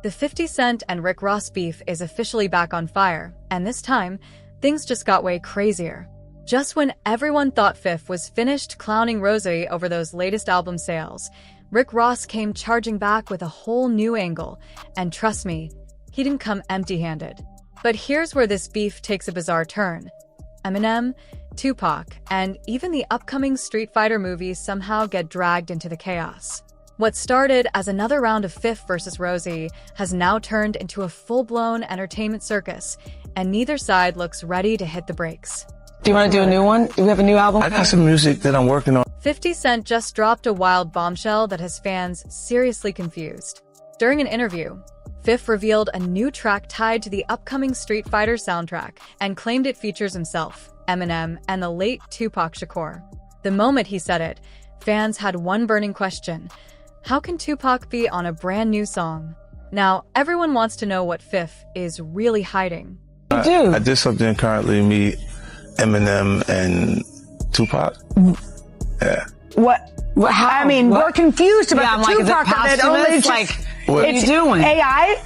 The 50 Cent and Rick Ross beef is officially back on fire, and this time, things just got way crazier. Just when everyone thought 50 was finished clowning Rosie over those latest album sales, Rick Ross came charging back with a whole new angle, and trust me, he didn't come empty-handed. But here's where this beef takes a bizarre turn. Eminem, Tupac, and even the upcoming Street Fighter movie somehow get dragged into the chaos. What started as another round of 50 versus Rosie has now turned into a full-blown entertainment circus, and neither side looks ready to hit the brakes. Do you want to do a new one? Do we have a new album? I got some music that I'm working on. 50 Cent just dropped a wild bombshell that has fans seriously confused. During an interview, 50 revealed a new track tied to the upcoming Street Fighter soundtrack and claimed it features himself, Eminem, and the late Tupac Shakur. The moment he said it, fans had one burning question: how can Tupac be on a brand new song? Now, everyone wants to know what 50 is really hiding. I did something currently, me, Eminem, and Tupac. Yeah. What? I mean, we're confused about the Tupac of it. Only what are you doing? AI?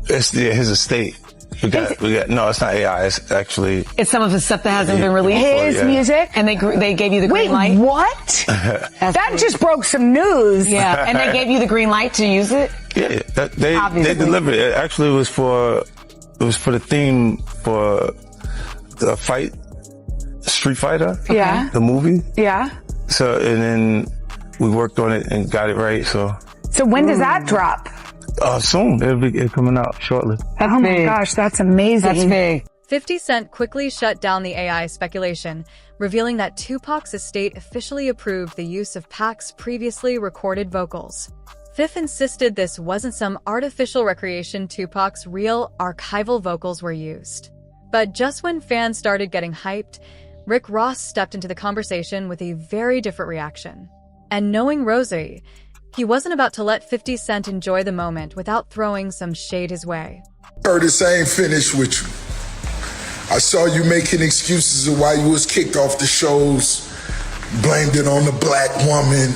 It's his estate. We got. No, it's not AI. It's actually. It's some of the stuff that hasn't been released. His music, and they gave you the green light. Wait, what? That just broke some news. Yeah, and they gave you the green light to use it. Yeah, they delivered it. It actually was for the theme for the fight, Street Fighter. Yeah. The movie. Yeah. So and then we worked on it and got it right. So when does that drop? Soon. It'll be coming out shortly. Oh my gosh, that's amazing. That's big. 50 Cent quickly shut down the AI speculation, revealing that Tupac's estate officially approved the use of Pac's previously recorded vocals. 50 insisted this wasn't some artificial recreation. Tupac's real, archival vocals were used. But just when fans started getting hyped, Rick Ross stepped into the conversation with a very different reaction. And knowing Rosie, he wasn't about to let 50 Cent enjoy the moment without throwing some shade his way. Curtis, I ain't finished with you. I saw you making excuses of why you was kicked off the shows, blamed it on the black woman.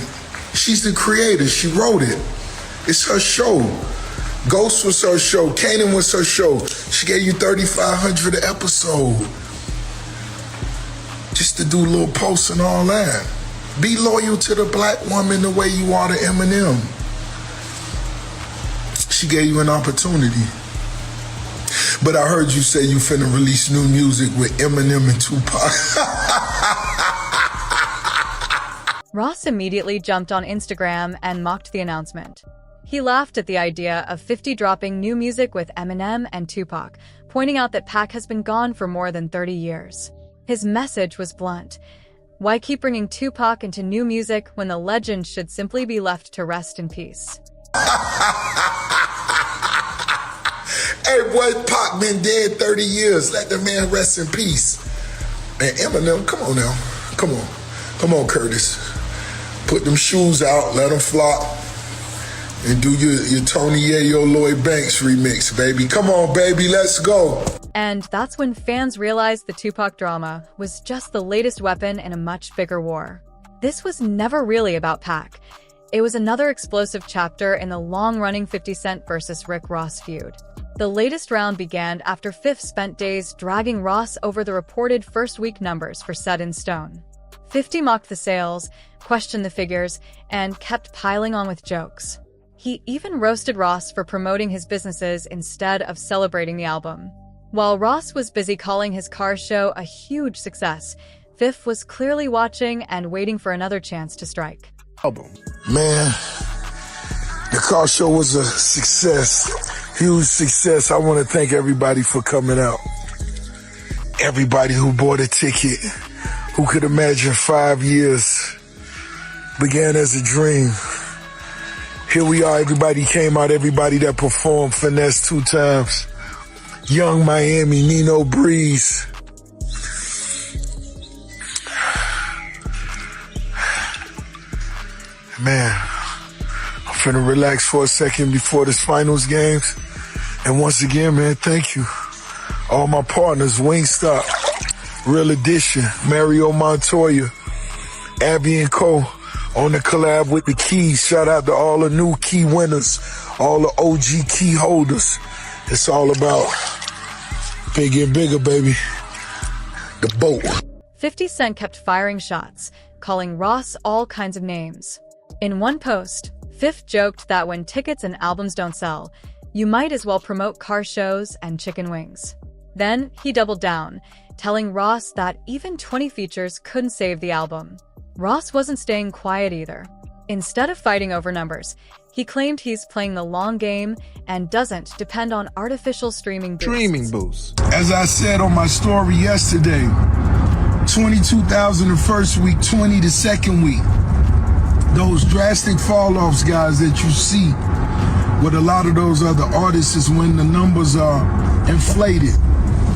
She's the creator, she wrote it. It's her show. Ghost was her show, Kanan was her show. She gave you $3,500 an episode. Just to do little posts and all that. Be loyal to the black woman the way you are to Eminem. She gave you an opportunity. But I heard you say you finna release new music with Eminem and Tupac. Ross immediately jumped on Instagram and mocked the announcement. He laughed at the idea of 50 dropping new music with Eminem and Tupac, pointing out that Pac has been gone for more than 30 years. His message was blunt. Why keep bringing Tupac into new music when the legend should simply be left to rest in peace? Hey, boy, Pac been dead 30 years. Let the man rest in peace. And Eminem, come on now. Come on. Come on, Curtis. Put them shoes out, let them flop, and do your Tony Yayo Lloyd Banks remix, baby. Come on, baby, let's go. And that's when fans realized the Tupac drama was just the latest weapon in a much bigger war. This was never really about Pac. It was another explosive chapter in the long-running 50 Cent versus Rick Ross feud. The latest round began after 50 spent days dragging Ross over the reported first-week numbers for Set in Stone. 50 mocked the sales, questioned the figures, and kept piling on with jokes. He even roasted Ross for promoting his businesses instead of celebrating the album. While Ross was busy calling his car show a huge success, 50 was clearly watching and waiting for another chance to strike. Man, the car show was a success, huge success. I want to thank everybody for coming out. Everybody who bought a ticket, who could imagine 5 years began as a dream. Here we are, everybody came out, everybody that performed, Finesse 2 times. Young Miami, Nino Breeze. Man, I'm finna relax for a second before this finals games. And once again, man, thank you. All my partners, Wingstop, Real Edition, Mario Montoya, Abby & Co. on the collab with the Keys. Shout out to all the new key winners all the OG key holders. It's all about bigger and bigger, baby. The boat. 50 Cent kept firing shots, calling Ross all kinds of names. In one post, Fifth joked that when tickets and albums don't sell, you might as well promote car shows and chicken wings. Then he doubled down, telling Ross that even 20 features couldn't save the album. Ross wasn't staying quiet either. Instead of fighting over numbers, he claimed he's playing the long game and doesn't depend on artificial streaming boosts. As I said on my story yesterday, 22,000 the first week, 20 the second week. Those drastic fall-offs, guys, that you see with a lot of those other artists is when the numbers are inflated.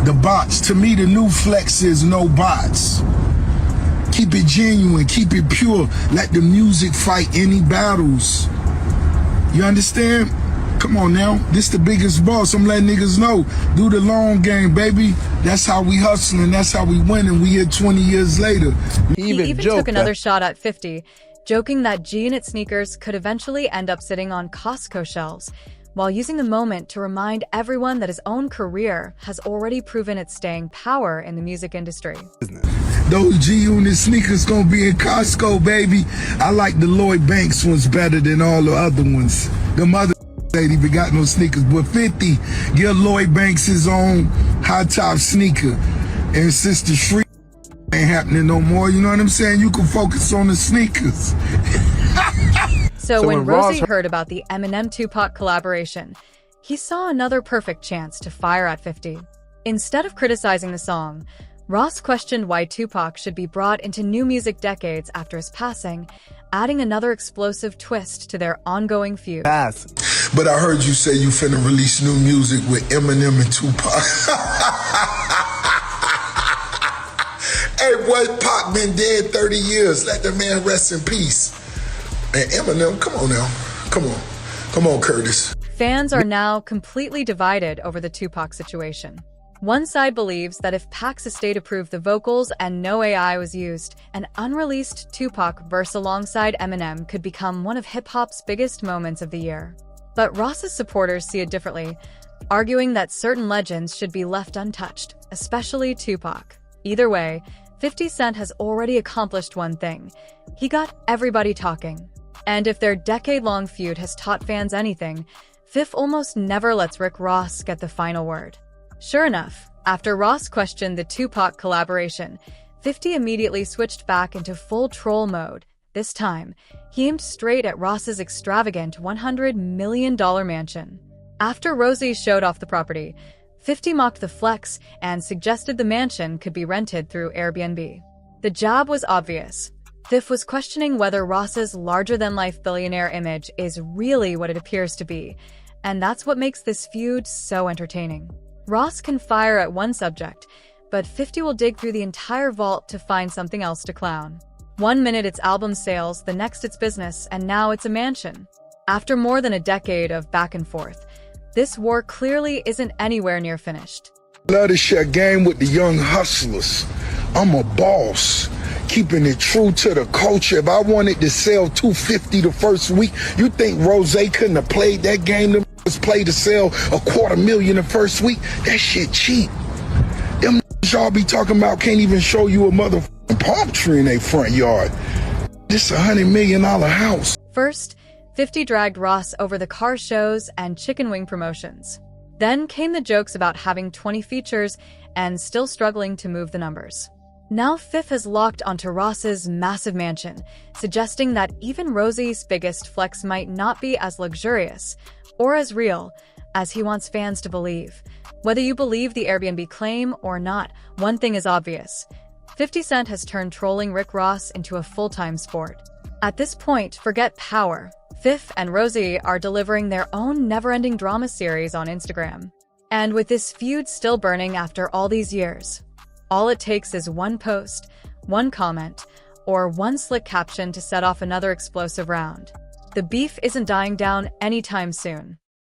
The bots. To me, the new flex is no bots. Keep it genuine, keep it pure. Let the music fight any battles. You understand? Come on now. This the biggest boss. I'm letting niggas know. Do the long game, baby. That's how we hustling. That's how we winning. We here 20 years later. He even took another shot at 50, joking that G-Unit sneakers could eventually end up sitting on Costco shelves, while using the moment to remind everyone that his own career has already proven its staying power in the music industry. Those G-Unit sneakers gonna be in Costco, baby. I like the Lloyd Banks ones better than all the other ones. Them other ain't even got no sneakers, but 50, give Lloyd Banks his own high top sneaker. And since the street ain't happening no more, you know what I'm saying? You can focus on the sneakers. So when Rosie heard about the Eminem Tupac collaboration, he saw another perfect chance to fire at 50. Instead of criticizing the song, Ross questioned why Tupac should be brought into new music decades after his passing, adding another explosive twist to their ongoing feud. But I heard you say you finna release new music with Eminem and Tupac. Hey, boy, Pac been dead 30 years. Let the man rest in peace. And Eminem, come on now. Come on, Curtis. Fans are now completely divided over the Tupac situation. One side believes that if Pac's estate approved the vocals and no AI was used, an unreleased Tupac verse alongside Eminem could become one of hip-hop's biggest moments of the year. But Ross's supporters see it differently, arguing that certain legends should be left untouched, especially Tupac. Either way, 50 Cent has already accomplished one thing. He got everybody talking. And if their decade-long feud has taught fans anything, Fifth almost never lets Rick Ross get the final word. Sure enough, after Ross questioned the Tupac collaboration, 50 immediately switched back into full troll mode. This time, he aimed straight at Ross's extravagant $100 million mansion. After Rosie showed off the property, 50 mocked the flex and suggested the mansion could be rented through Airbnb. The jab was obvious. Fifth was questioning whether Ross's larger-than-life billionaire image is really what it appears to be, and that's what makes this feud so entertaining. Ross can fire at one subject, but 50 will dig through the entire vault to find something else to clown. One minute it's album sales, the next it's business, and now it's a mansion. After more than a decade of back and forth, this war clearly isn't anywhere near finished. Love to share game with the young hustlers. I'm a boss, keeping it true to the culture. If I wanted to sell 250 the first week, you think Rose couldn't have played that game to play to sell $250,000 the first week? That shit cheap. Them y'all be talking about can't even show you a motherfucking palm tree in their front yard. This $100 million house. First, 50 dragged Ross over the car shows and chicken wing promotions. Then came the jokes about having 20 features and still struggling to move the numbers. Now Fifth has locked onto Ross's massive mansion, suggesting that even Rosie's biggest flex might not be as luxurious or as real as he wants fans to believe. Whether you believe the Airbnb claim or not, one thing is obvious. 50 Cent has turned trolling Rick Ross into a full-time sport. At this point, forget power. Fifth and Rosie are delivering their own never-ending drama series on Instagram. And with this feud still burning after all these years, all it takes is one post, one comment, or one slick caption to set off another explosive round. The beef isn't dying down anytime soon.